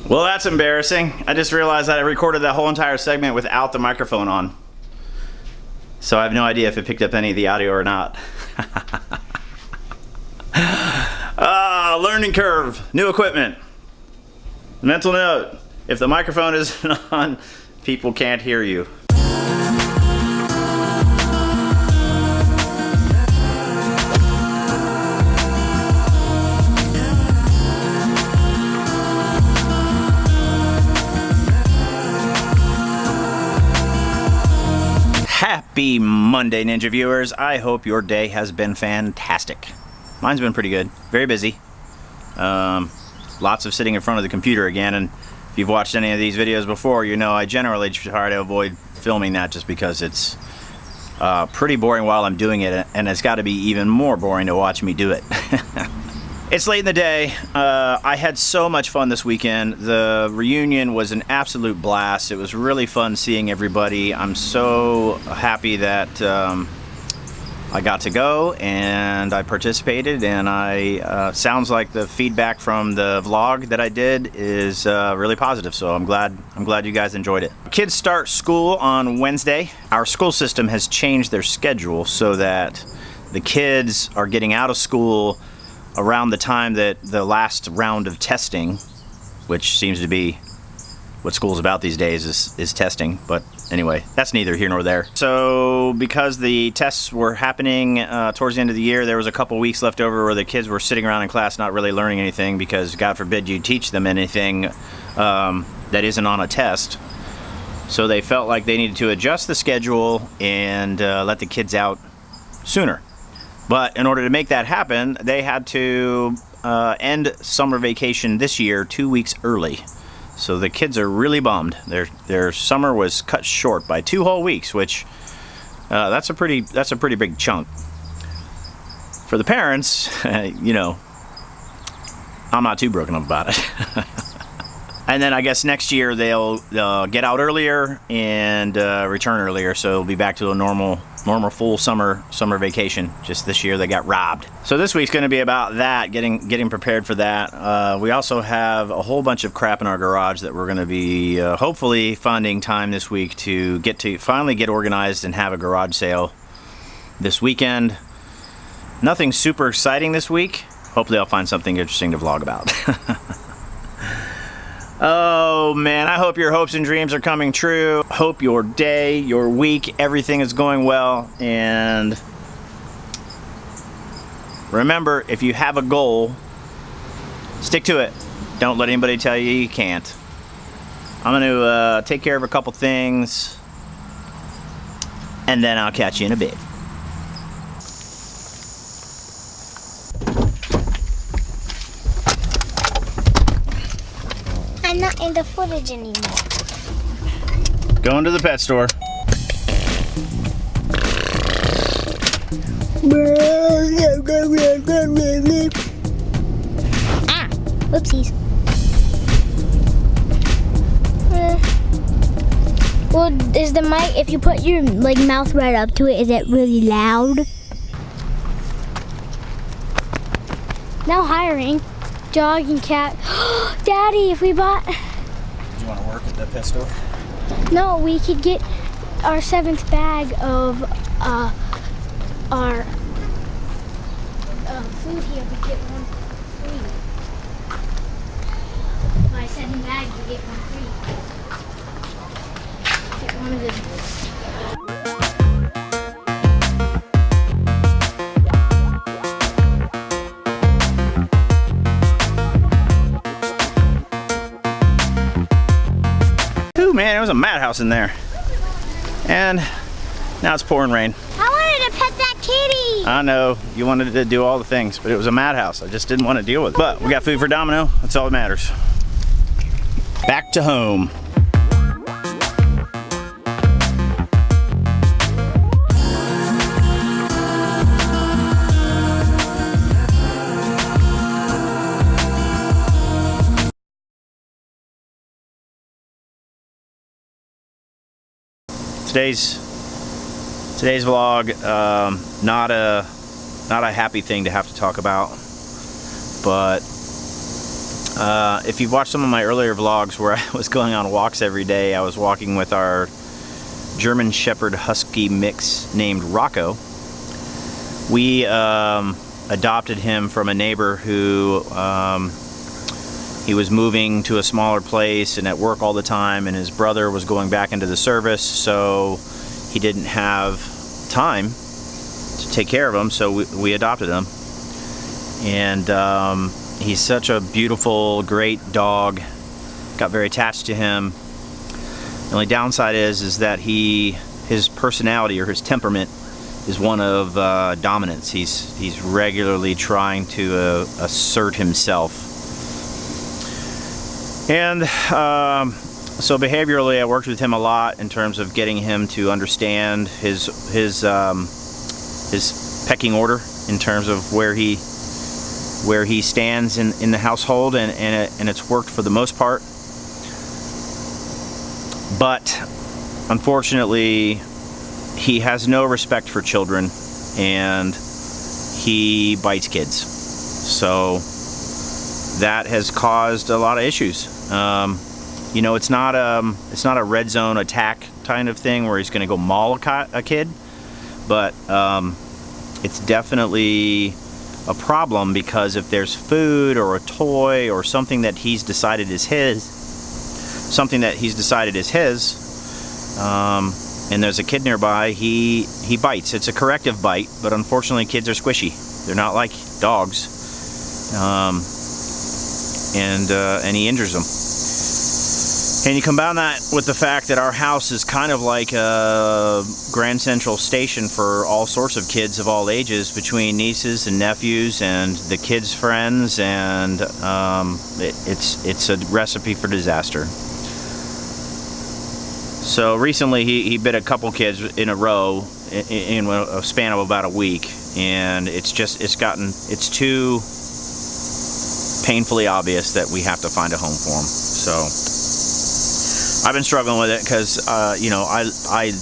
Well, that's embarrassing. I just realized that I recorded that whole entire segment without the microphone on. So I have no idea if it picked up any of the audio or not. Learning curve, new equipment. Mental note, if the microphone isn't on, people can't hear you. Happy Monday, Ninja viewers. I hope your day has been fantastic. Mine's been pretty good. Very busy. Lots of sitting in front of the computer again, and if you've watched any of these videos before, you know I generally try to avoid filming that just because it's pretty boring while I'm doing it, and it's got to be even more boring to watch me do it. It's late in the day. I had so much fun this weekend. The reunion was an absolute blast. It was really fun seeing everybody. I'm so happy that I got to go and I participated, and sounds like the feedback from the vlog that I did is really positive, so I'm glad you guys enjoyed it. Kids start school on Wednesday. Our school system has changed their schedule so that the kids are getting out of school around the time that the last round of testing, which seems to be what school's about these days, is testing. But anyway, that's neither here nor there. So because the tests were happening towards the end of the year, there was a couple weeks left over where the kids were sitting around in class not really learning anything, because God forbid you teach them anything that isn't on a test. So they felt like they needed to adjust the schedule and let the kids out sooner. But in order to make that happen, they had to end summer vacation this year 2 weeks early. So the kids are really bummed. Their summer was cut short by 2 whole weeks, which that's a pretty big chunk. For the parents, you know, I'm not too broken up about it. And then I guess next year they'll get out earlier and return earlier, so it'll be back to a normal full summer vacation. Just this year they got robbed. So this week's going to be about that, getting prepared for that. We also have a whole bunch of crap in our garage that we're going to be hopefully finding time this week to finally get organized and have a garage sale this weekend. Nothing super exciting this week. Hopefully I'll find something interesting to vlog about. Oh man, I hope your hopes and dreams are coming true. Hope your day, your week, everything is going well. And remember, if you have a goal, stick to it. Don't let anybody tell you you can't. I'm going to take care of a couple things, and then I'll catch you in a bit. I'm not in the footage anymore. Going to the pet store. Ah, whoopsies. Well, is the mic, if you put your mouth right up to it, is it really loud? Now hiring. Dog and cat. Daddy, if we bought... Do you want to work at the pet store? No, we could get our 7th bag of our food here. We get one free. By 7 bags, we get one free. Get one of them. Man, it was a madhouse in there. And now it's pouring rain. I wanted to pet that kitty. I know, you wanted to do all the things, but it was a madhouse. I just didn't want to deal with it. But we got food for Domino. That's all that matters. Back to home. Today's vlog, not a happy thing to have to talk about, but If you've watched some of my earlier vlogs where I was going on walks every day, I was walking with our German Shepherd Husky mix named Rocco. We adopted him from a neighbor who he was moving to a smaller place and at work all the time, and his brother was going back into the service, so he didn't have time to take care of him, so we adopted him. And he's such a beautiful, great dog. Got very attached to him. The only downside is that his personality or his temperament is one of dominance. He's regularly trying to assert himself. And so behaviorally, I worked with him a lot in terms of getting him to understand his pecking order in terms of where he stands in the household, and it's worked for the most part. But unfortunately, he has no respect for children, and he bites kids. So that has caused a lot of issues. You know, it's not a red zone attack kind of thing where he's going to go maul a kid, but it's definitely a problem, because if there's food or a toy or something that he's decided is his, and there's a kid nearby, he bites. It's a corrective bite, but unfortunately kids are squishy. They're not like dogs, and he injures them. And you combine that with the fact that our house is kind of like a Grand Central Station for all sorts of kids of all ages, between nieces and nephews and the kids' friends, and it's a recipe for disaster. So recently he bit a couple kids in a row in a span of about a week, and it's too painfully obvious that we have to find a home for him. So I've been struggling with it because, you know, I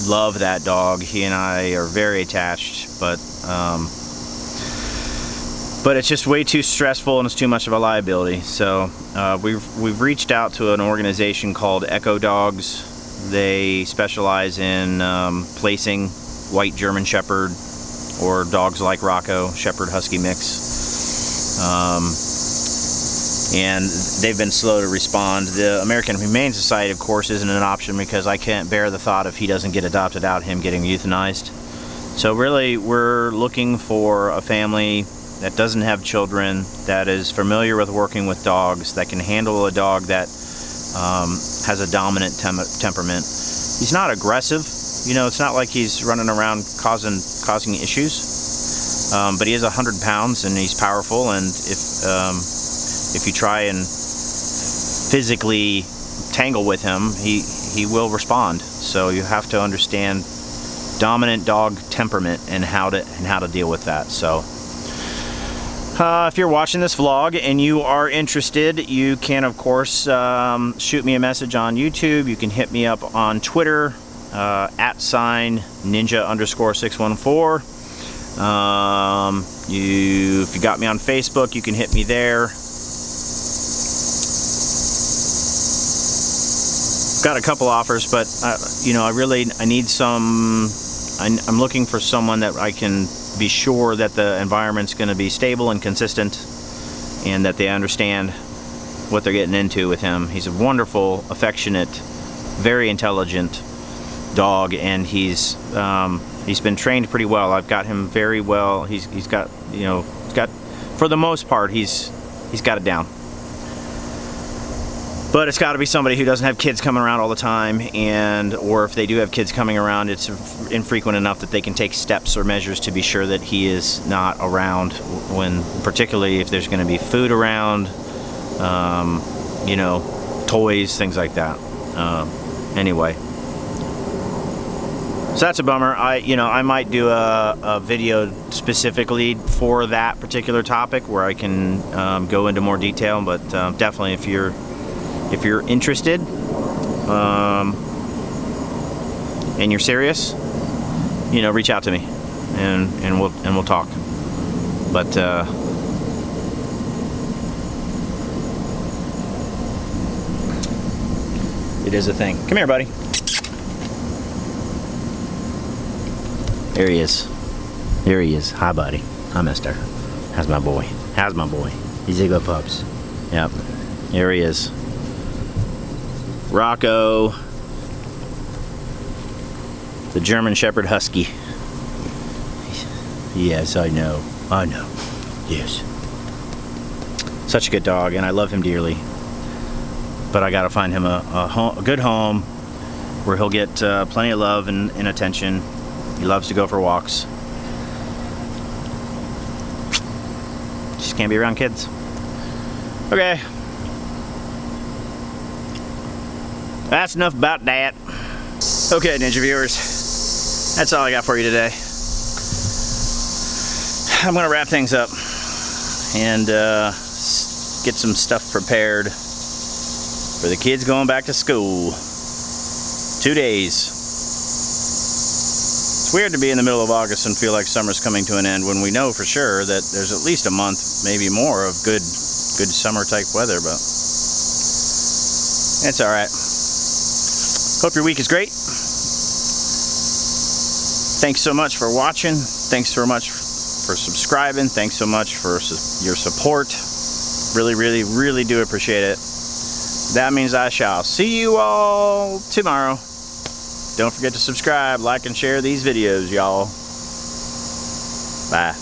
love that dog. He and I are very attached, but it's just way too stressful and it's too much of a liability. So we've reached out to an organization called Echo Dogs. They specialize in placing white German Shepherd or dogs like Rocco, Shepherd Husky mix. And they've been slow to respond. The American Humane Society, of course, isn't an option because I can't bear the thought if he doesn't get adopted out, him getting euthanized. So really, we're looking for a family that doesn't have children, that is familiar with working with dogs, that can handle a dog that has a dominant temperament. He's not aggressive. You know, it's not like he's running around causing issues. But he is 100 pounds and he's powerful, and if you try and physically tangle with him, he will respond. So you have to understand dominant dog temperament and how to deal with that. So if you're watching this vlog and you are interested, you can of course shoot me a message on YouTube. You can hit me up on Twitter @ninja_614. If you got me on Facebook, you can hit me there. Got a couple offers, but you know, I need some. I'm looking for someone that I can be sure that the environment's going to be stable and consistent, and that they understand what they're getting into with him. He's a wonderful, affectionate, very intelligent dog, and he's been trained pretty well. I've got him very well. He's got, you know, for the most part, he's got it down. But it's got to be somebody who doesn't have kids coming around all the time, or if they do have kids coming around, it's infrequent enough that they can take steps or measures to be sure that he is not around, particularly if there's going to be food around, you know, toys, things like that. Anyway, so that's a bummer. I might do a video specifically for that particular topic where I can go into more detail, but definitely if you're interested and you're serious, you know, reach out to me and we'll talk. But It is a thing. Come here, buddy. There he is. There he is. Hi, buddy. Hi, mister. How's my boy? How's my boy? He's a good pups. Yep. Here he is. Rocco. The German Shepherd Husky. Yes, I know. I know. Yes. Such a good dog, and I love him dearly. But I gotta find him a good home where he'll get plenty of love and attention. He loves to go for walks. Just can't be around kids. Okay. That's enough about that. Okay, Ninja viewers. That's all I got for you today. I'm gonna wrap things up and get some stuff prepared for the kids going back to school. 2 days. It's weird to be in the middle of August and feel like summer's coming to an end when we know for sure that there's at least a month, maybe more, of good summer type weather, but it's all right. Hope your week is great. Thanks so much for watching. Thanks so much for subscribing. Thanks so much for your support. Really, really, really do appreciate it. That means I shall see you all tomorrow. Don't forget to subscribe, like, and share these videos, y'all. Bye.